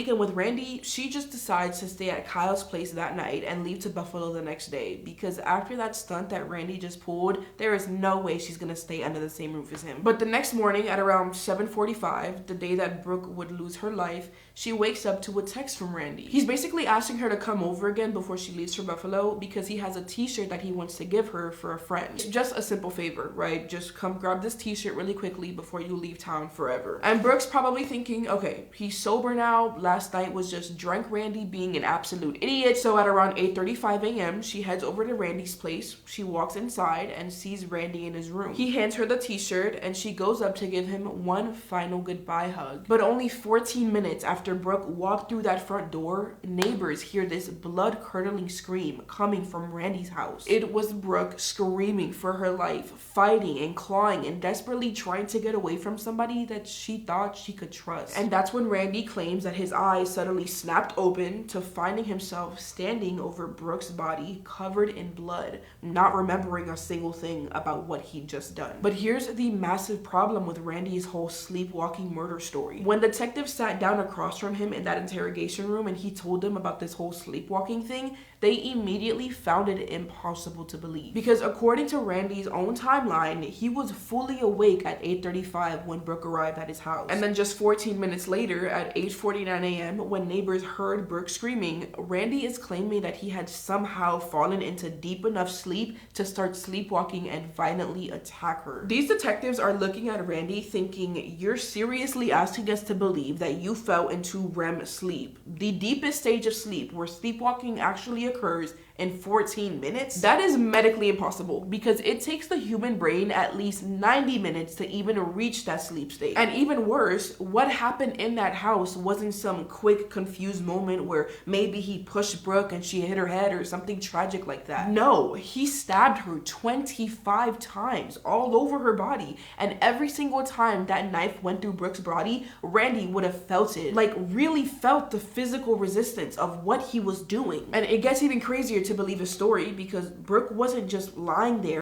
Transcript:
Weekend with Randy, she just decides to stay at Kyle's place that night and leave to Buffalo the next day, because after that stunt that Randy just pulled, there is no way she's gonna stay under the same roof as him. But the next morning at around 7:45, the day that Brooke would lose her life, she wakes up to a text from Randy. He's basically asking her to come over again before she leaves for Buffalo because he has a t-shirt that he wants to give her for a friend. Just a simple favor, right? Just come grab this t-shirt really quickly before you leave town forever. And Brooke's probably thinking, okay, he's sober now. Last night was just drunk Randy being an absolute idiot. So at around 8:35 a.m., she heads over to Randy's place. She walks inside and sees Randy in his room. He hands her the t-shirt and she goes up to give him one final goodbye hug. But only 14 minutes after Brooke walked through that front door, neighbors hear this blood-curdling scream coming from Randy's house. It was Brooke screaming for her life, fighting and clawing and desperately trying to get away from somebody that she thought she could trust. And that's when Randy claims that his eyes suddenly snapped open to finding himself standing over Brooke's body covered in blood, not remembering a single thing about what he'd just done. But here's the massive problem with Randy's whole sleepwalking murder story. When detectives sat down across from him in that interrogation room and he told them about this whole sleepwalking thing, they immediately found it impossible to believe. Because according to Randy's own timeline, he was fully awake at 8:35 when Brooke arrived at his house. And then just 14 minutes later, at 8:49 a.m., when neighbors heard Brooke screaming, Randy is claiming that he had somehow fallen into deep enough sleep to start sleepwalking and violently attack her. These detectives are looking at Randy thinking, you're seriously asking us to believe that you fell into REM sleep, the deepest stage of sleep where sleepwalking actually occurs in 14 minutes? That is medically impossible because it takes the human brain at least 90 minutes to even reach that sleep state. And even worse, what happened in that house wasn't some quick, confused moment where maybe he pushed Brooke and she hit her head or something tragic like that. No, he stabbed her 25 times all over her body, and every single time that knife went through Brooke's body, Randy would have felt it, like really felt the physical resistance of what he was doing. And it gets even crazier to believe his story because Brooke wasn't just lying there